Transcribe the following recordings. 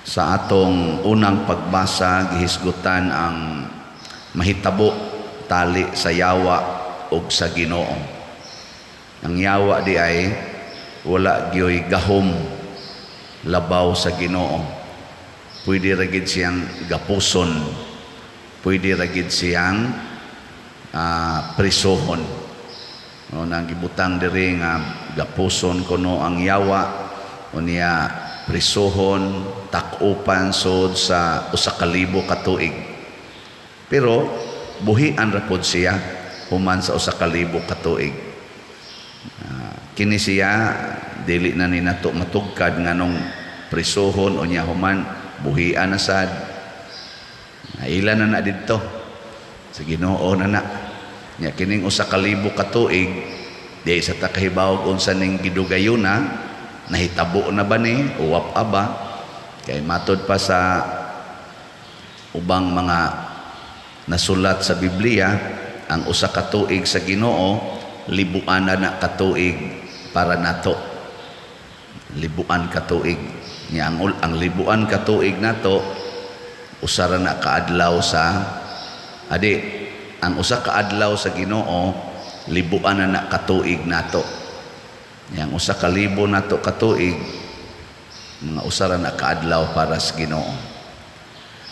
Sa atong unang pagbasa, gihisgutan ang mahitabo tali sa yawa ug sa Ginoo. Ang yawa di ay wala gyoy gahom labaw sa Ginoo. Pwede ra gid siyang gapuson, pwede ra gid siyang prisohon. O nang gibutang diri nga gapuson kuno ang yawa unya prisohon, takupan sod sa 1,000 ka tuig. Pero buhian ra pod siya human sa 1,000 ka tuig. Kini siya dili na ni nato matugkad nganong prisohon unya human buhian na sad. Ilan na didto sa Ginoo na. Nya kining 1,000 ka tuig di sa takahibaw unsa ning gidugayuna. Nahitabo na ba ni uwap aba kay matod pa sa ubang mga nasulat sa Biblia, ang 1 ka tuig sa Ginoo libuan na ka tuig para nato. Libuan ka tuig nya ang libuan ka tuig nato usara na kaadlaw sa ang 1 ka adlaw sa Ginoo libuan na ka tuig nato. Yang 1,000 nato katuig mga usara na kaadlaw para sa Ginoo.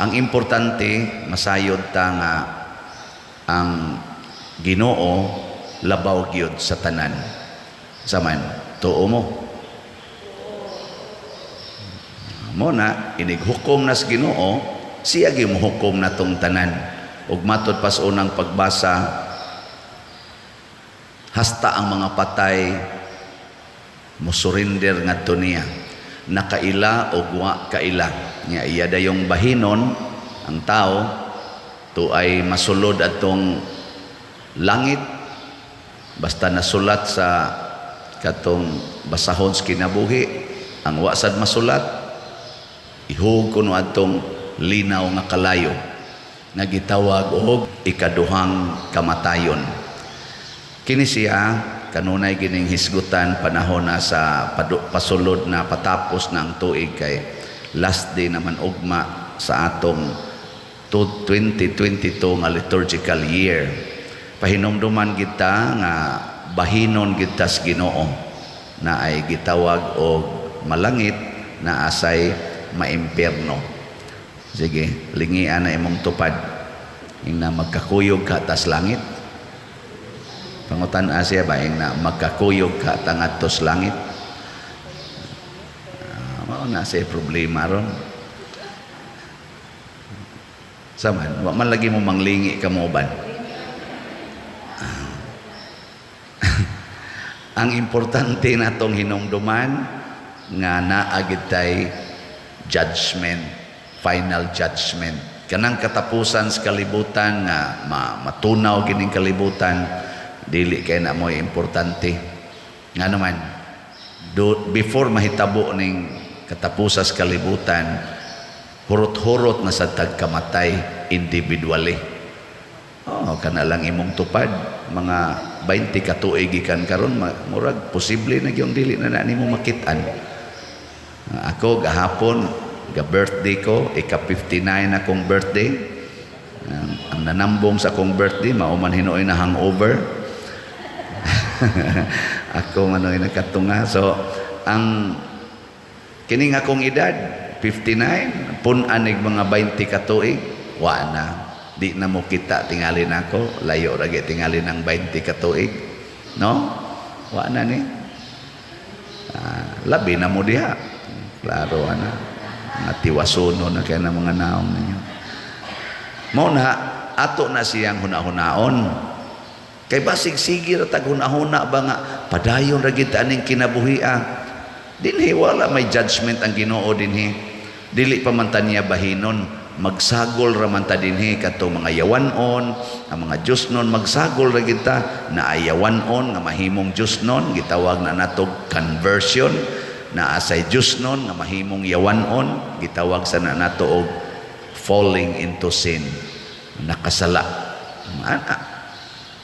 Ang importante masayod ta nga ang Ginoo labaw gyud sa tanan. Saman tuo mo. Mo na inighukom na sa Ginoo, siya gyud mohukom natong tanan. Ug matod pas unang pagbasa, hasta ang mga patay musurinder ngadto niya, nakaila o wa kaila nya iya dayong bahinon ang tao to ay masulod atong langit basta nasulat sa katong basahon sa kinabuhi. Ang wa sad masulat ihug kuno atong linaw nga kalayo nga gitawag og ikaduhang kamatayon. Kini siya kanunay gining hisgutan panahon na sa pasulod na patapos ng tuig kay last day naman ugma sa atong 2022 nga liturgical year. Pahinumduman kita nga bahinon kita sa Ginoo na ay gitawag og malangit na asay maimpierno. Sige, lingian na imong tupad ing na magkakuyog ka tas langit. Pangutan Asya ba na magkakuyog ka tangatos langit? Mao na say problema ron. Saman, wa man lagi mo manglingi ka mo ban. Ang importante natong hinumduman nga naagid tay judgment, final judgment. Kanang katapusan sa kalibutan nga matunaw kining kalibutan dili kay na mo importante nga naman before mahitabo ning katapusan sa kalibutan hurot-hurot na sa tagkamatay individually. Kana lang imong tupad mga 20 ka tuig gikan karon murag posible na gyud dili na nimo makitaan. Ako gahapon birthday ko, ika-59 akong birthday. Ang nanambong sa akong birthday mao man hinuoy na hangover. Ako manoy nakatunga. So ang kining akong edad 59 pun-anig mga 20 ka tuig wa na di na mo kita tingali nako layo ra gyud tingali ng 20 ka tuig no wa na ni labi na mo diha klaro ana nga tiwasuno na kay na mga naong ninyo mo na ato na siyang hunahunaon. Kay basig sige ra tag hunahuna ba nga padayon ra gid aning kinabuhia. Dinhi wala may judgment ang Ginoo dinhi. Dili pa man ta niya bahinon, magsagol ra man ta dinhi kadto mga yawanon, ang mga Diosnon magsagol ra gid ta na ayawanon nga mahimong Diosnon gitawag na natog conversion, na asay Diosnon nga mahimong yawanon gitawag sa nato og falling into sin, nakasala.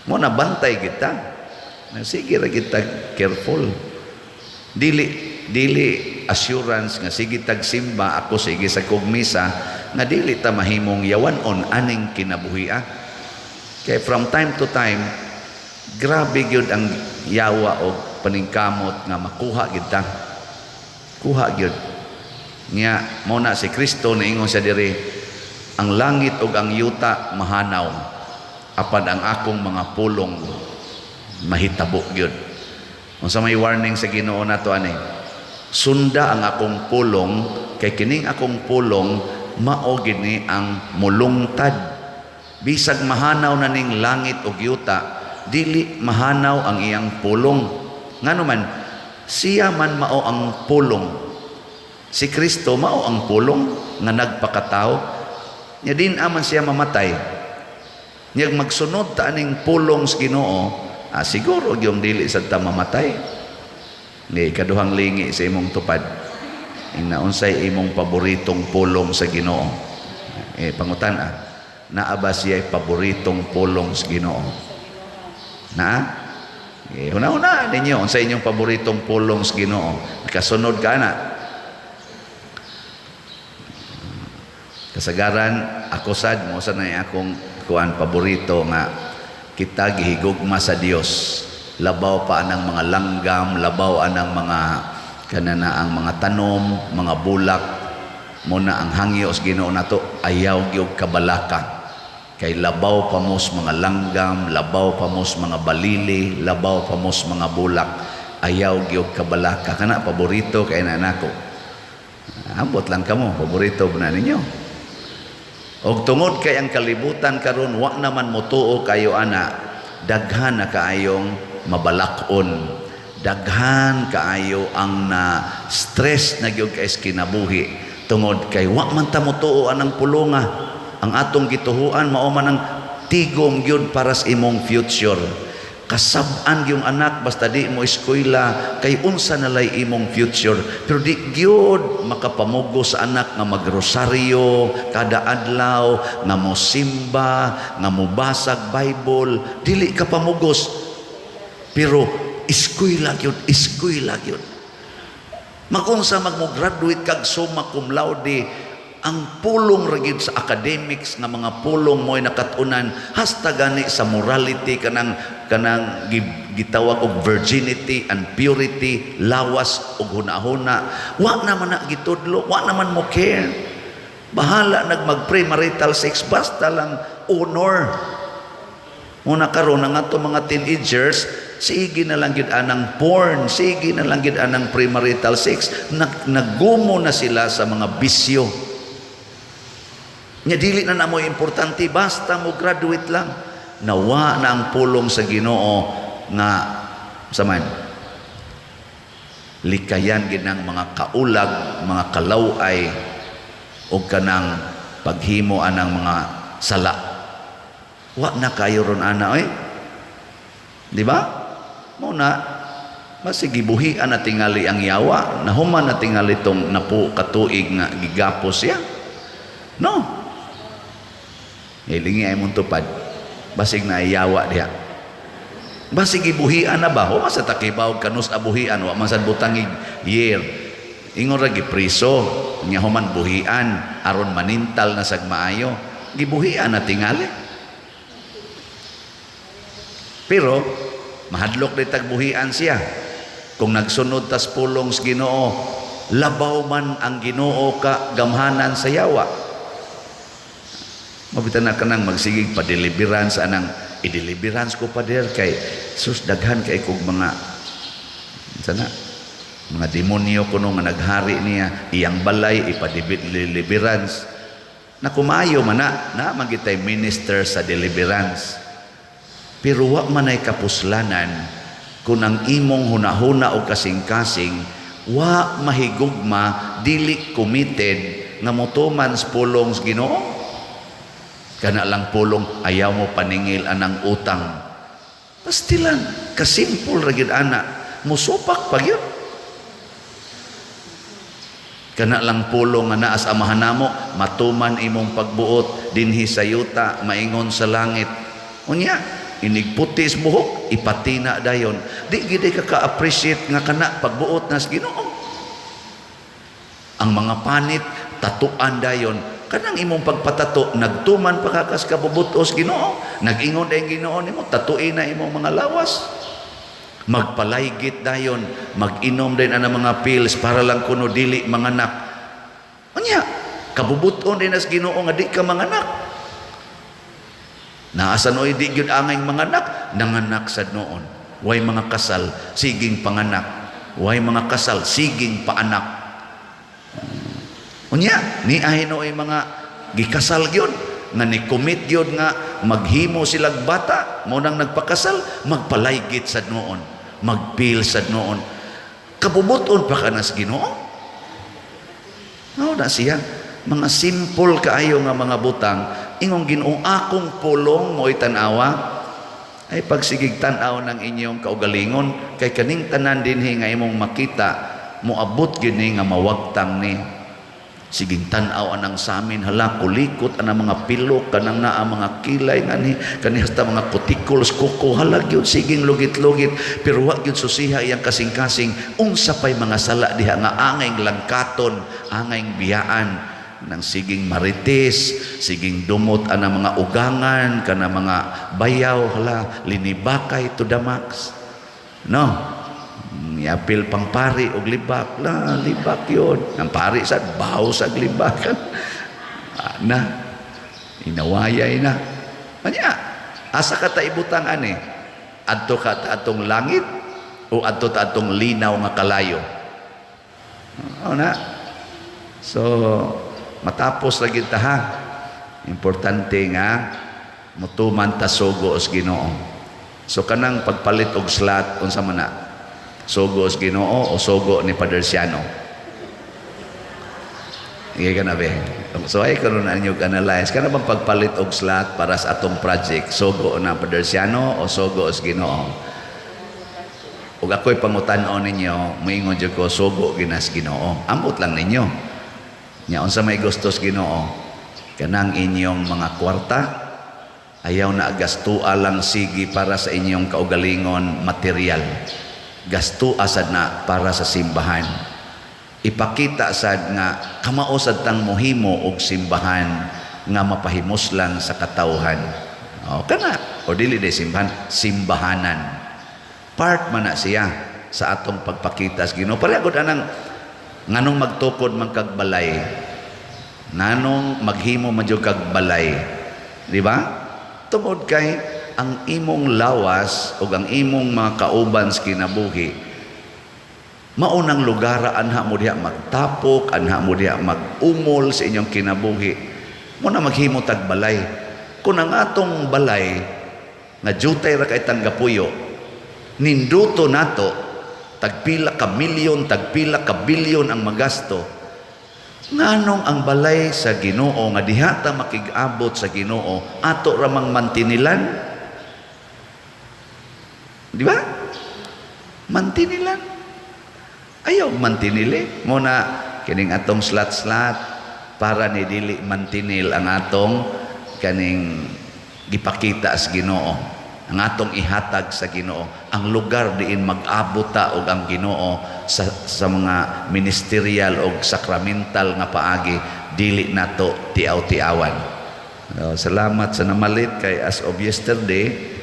Mo na bantay kita. Sige ra kita careful. Dili assurance nga sige tagsimba ako sige sa kugmisa nga dili ta mahimong yawanon aning kinabuhi. Kaya from time to time grabe gyud ang yawa o paningkamot nga makuha gyud ta. Kuha gyud. Nya mao na si Kristo niingon sa diri, ang langit ug ang yuta mahanaw, apan ang akong mga pulong mahitabo gyud. Unsa may warning sa Ginoo nato ani? Sunda ang akong pulong, kay kining akong pulong mao gini ang mulungtad. Bisag mahanaw na ning langit ug yuta, dili mahanaw ang iyang pulong. Ngano man siya man mao ang pulong. Si Kristo mao ang pulong nga nagpakatao. Nya din aman siya mamatay. Nya magsunod ta aning pulong sa Ginoo, siguro gyud dili sad ta mamatay. Ni kaduhang lingi sa imong tupad. Ing unsay imong paboritong pulong sa Ginoo? Pangutan-a. Naa ba siya paboritong pulong sa Ginoo? Na? Una-una ninyo unsay inyong paboritong pulong sa Ginoo? Kasunod ka na. Kasagaran ako sad mo sa nay akong kuan paborito nga kita gihigugma sa Dios. Labaw pa anang mga langgam, labaw anang mga kanana ang mga tanom, mga bulak, muna ang hangyo sa Ginoo nato ayaw gyud kabalaka. Kay labaw pa mos mga langgam, labaw pa mos mga balili, labaw pa mos mga bulak, ayaw gyud kabalaka. Kana paborito kay nanako. Ambot lang kamo, paborito ba na ninyo? Og tungod kay ang kalibutan karon wa naman motuo kayo ana, daghan na kaayong mabalakon, daghan kaayo ang na stress na gyud kay kinabuhi tungod kay wa man ta motuo anang pulonga. Ang atong gituhuan mao man ang tigom gyud para sa imong future. Kasab-an yung anak basta di mo eskwela kay unsa nalay imong future, pero di gyud makapamugo sa anak nga magrosaryo kada adlaw, nga mosimba, nga mobasag Bible, dili ka pamugos. Pero eskwela gyud. Magunsa magmo-graduate kag summa cum laude, ang pulong ragid sa academics nga mga pulong mo'y nakatunan hasta gani sa morality kanang gitawag og virginity and purity, lawas og hunahuna. Wa naman na gitudlo, wa naman mo care. Bahala mag-premarital sex basta lang honor. Muna karon nga to mga teenagers, sige na lang gid anang porn, sige na lang gid anang premarital sex. Naggumo na sila sa mga bisyo. Nya dili na namo importante basta mo graduate lang. Nawa na ang pulong sa Ginoo nga saman likayan gid ng mga kaulag, mga kalaway o kanang paghimo anang mga sala. Wa na kayo ron ana oy. Di ba? Muna masigibuhian na tingali ang yawa, nahuman na tingali tong napu katuig nga gigapos siya. No. Ilingi ay mong tupad. Basig na ayawa diha. Basig ibuhian na ba? O masa takibaw kanus abuhian, wa masad butangig year. Ingon ra gipriso, nya human buhian aron manintal na sagmaayo. Gibuhian na tingali. Pero mahadlok di tagbuhian siya. Kung nagsunod tas pulong sa Ginoo, labaw man ang Ginoo ka gamhanan sa yawa. Mabitan na kanang magsigig pa deliverance anang i-deliverance ko pa der kay sus daghan kay kog mga sana mga demonyo kuno nga naghari niya iyang balay ipa-deliverance na kumayo man na magitay minister sa deliverance. Pero wa man ay kapuslanan kung ang imong hunahuna o kasing-kasing wa mahigugma, dili committed nga motuman sa pulong sa Ginoo. Kana lang pulong ayaw mo paningil anang utang. Pastilan, kasimpol ra gyud ana, musupak pa gyud. Kana lang pulong nga naa sa amahan namo, matuman imong pagbuot dinhi sa yuta, maingon sa langit. Unya, inigputi sa buhok, ipatina dayon. Di gid ka ka-appreciate nga kana pagbuot nas Ginoo. Ang mga panit tatuan dayon. Kanang imong pagpatato nagtuman pagkakas kabubutos Ginoo. Nag-ingon dayong Ginoo nimo tatuin na imong mga lawas. Magpalaygit dayon, mag-inom din ang mga pills para lang kuno dili manganak. Unya, kabubuton din as Ginoo nga di ka manganak. Naasan oy di gyud angay manganak, nanganak sad noon. Way mga kasal, siging panganak. Way mga kasal, siging paanak. Unya, ni ahino ay mga gikasal gyud nga ni commit gyud nga maghimo silang bata mo nang nagpakasal, magpalaygit sad noon, magpil sad noon. Kabubuton pa kanas Ginoo. No, na siya mga simple kaayo nga mga butang ingong Ginoo akong pulong mo itanawa ay pagsigig tan-aw ng inyong kaugalingon kay kaning tanan dinhi nga imong makita moabot gini nga mawagtang ni siging tan-aw anang sa amin hala kulikot anang mga pilok kanang naa mga kilay ngani kani hasta mga cuticles kuko hala gyud siging lugit-lugit pero wa gyud susiha iyang kasing-kasing unsa pay mga sala diha nga angay langkaton angay biyaan nang siging marites siging dumot anang mga ugangan kana mga bayaw hala linibakay to the max no. Yapil pang pari og libak la libak yun ang pari sad baho sa libakan na inawayay na anya asa ka ta ibutang ani adto ka ta atong langit o adto ta atong linaw nga kalayo na so matapos lagi ta ha importante nga mutuman ta sugo os Ginoo so kanang pagpalit og slot unsa man na sugo os Ginoo o sugo ni Padre Siano. Iya ka na be. So ay karon na inyo analyze kana bang pagpalit og slot para sa atong project sugo na Padre Siano o sugo os Ginoo. Ug ako'y pangutan-on ninyo moingon jud ko sugo ginas Ginoo. Ambot lang ninyo. Nya unsa may gustos Ginoo kanang inyong mga kwarta ayaw na gastua lang sige para sa inyong kaugalingon material. Gasto asad na para sa simbahan. Ipakita sad nga kamao sad tang mohimo og simbahan nga mapahimuslan sa katawhan. O kana o dili de simbahan, simbahanan. Part man na siya sa atong pagpakita sa Ginoo. Pareho anang nganong magtukod man kag balay. Nanong maghimo man jud kag balay. Di ba? Tungod kay ang imong lawas o ang imong mga kauban sa kinabuhi maunang lugar anha mo diha magtapok anha mo diha magumol sa inyong kinabuhi mo na maghimo tag balay kung ang atong balay nga jutay ra kay tanggapuyo ninduto nato tagpila ka milyon tagpila ka bilyon ang magasto nganong ang balay sa Ginoo nga diha ta makig-abot sa Ginoo ato ramang mantinilan. Di ba? Mantinilan. Ayaw mantinili. Muna, kining atong slat-slat para ni dili mantinil ang atong kaning gipakita sa Ginoo. Ang atong ihatag sa Ginoo. Ang lugar diin mag-abot ta og ang Ginoo sa mga ministerial o sakramental nga paagi dili nato tiaw-tiawan. Salamat sa namalit kay as of yesterday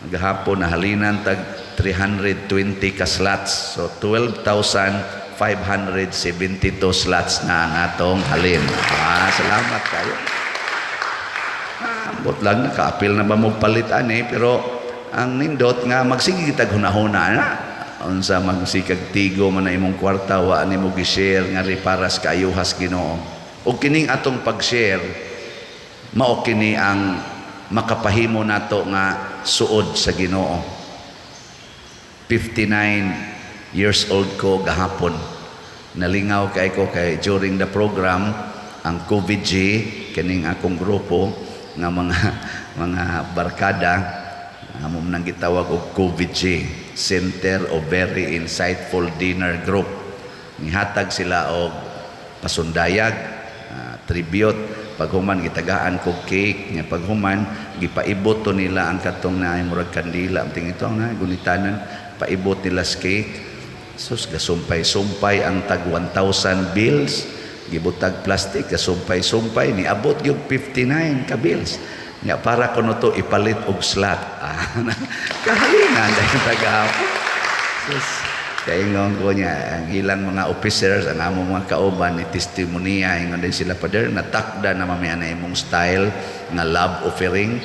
gahapon na halinan tag 320 ka slots. So 12,572 slots na ang atong halin. Salamat kayo. Ambot lang nakaapil na ba mo palitan pero ang nindot nga magsige kitag hunahuna na. Unsa magsikag tigo man na imong kwarta wa nimo gi-share nga riparas kaayuhas Ginoo. Ug kining atong pag-share mao kini ang makapahimo nato nga suod sa Ginoo. 59 years old ko gahapon. Nalingaw kay ko kay during the program ang COVID-G kining akong grupo nga mga barkada amom nang gitawag og COVID-G, Center of Very Insightful Dinner Group. Nihatag sila og pasundayag, tribute. Paghuman gitagaan ko cake nga paghuman gipaibot to nila ang katong naay murag kandila amting ito nga gunitanan paibot nila sa cake Sus, gasumpay-sumpay ang tag 1,000 bills, gibutag plastic, gasumpay-sumpay, niabot yung 59 ka bills. Nga para kuno to ipalit og slot. Kahalingan dahil taga-apo. Sus, kaingon ko niya, ang ilang mga officers, ang among mga kauban, ni testimonia, ingon din sila, Father, natakda na mamaya na imong style, nga love offering,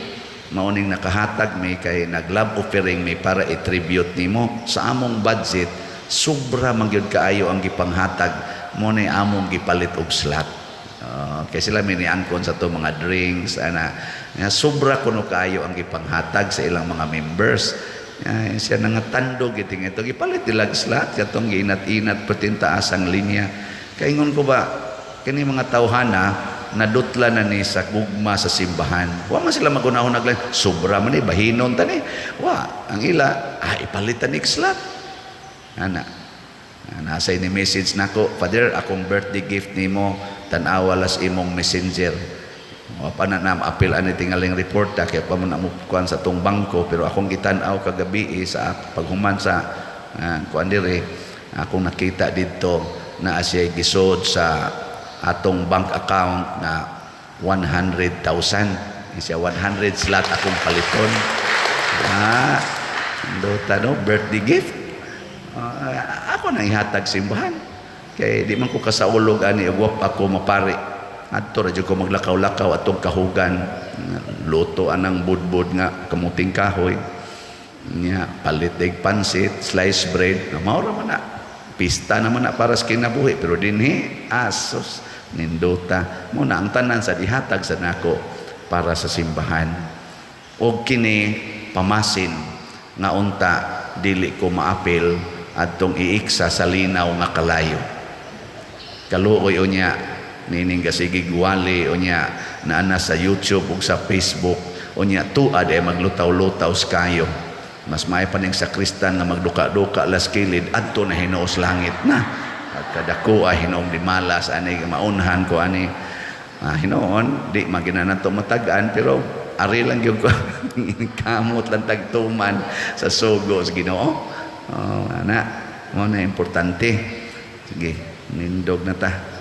mauning nakahatag, may kay nag-love offering, may para i-tribute nimo. Sa among budget, sobra mangyod kaayo ang gipanghatag, mo na among gipalit og slot. Kaya sila miniangkon sa to mga drinks, nga sobra kuno kaayo ang gipanghatag sa ilang mga members. Siya nangatandog iting ito gipalit ilag slot katong giinat-inat patintaas ang linya. Kaingon ko ba kini mga tawhana nadutla na ni sa gugma sa simbahan, wa man sila magunahon naglan sobra man ni bahinon tani, wa ang ila ipalitan ni slot nasa ini message nako, Father, akong birthday gift nimo tan-awa las imong messenger. O pa na apil ani tingaling report kaya pa man amukuan sa tong bangko, pero akong gitan-aw kagabi sa paghuman sa kuan dire, akong nakita dito na siya gisod sa atong bank account na 100,000. Siya 100 slot akong paliton. Birthday gift. Ako nang ihatag simbahan. Kaya di man ko kasaulog ani ugwap ako mapari. Adto ra jud ko maglakaw-lakaw atong kahugan. Luto anang budbud nga kamuting kahoy. Nya palit dig pansit, sliced bread. Mao ra man na. Pista naman na para sa kinabuhi, pero dinhi asos ninduta mo na ang tanan sa dihatag sa nako para sa simbahan. Og kini pamasin nga unta dili ko maapil adtong iiksa sa linaw nga kalayo. Kaluoy unya nining gasigi guwali unya naana sa YouTube ug sa Facebook unya tuad ay maglutaw-lutaw kayo. Mas may paning sakristan nga magduka-duka las kilid adto na hinuos langit na kadako ay hinuong di malas ani maunhan ko ani hinoon di maginanato matagaan, pero ari lang gyud ko kamot lang tagtuman sa sugo sa Ginoo. Ana mo na importante. Sige, nindog na ta.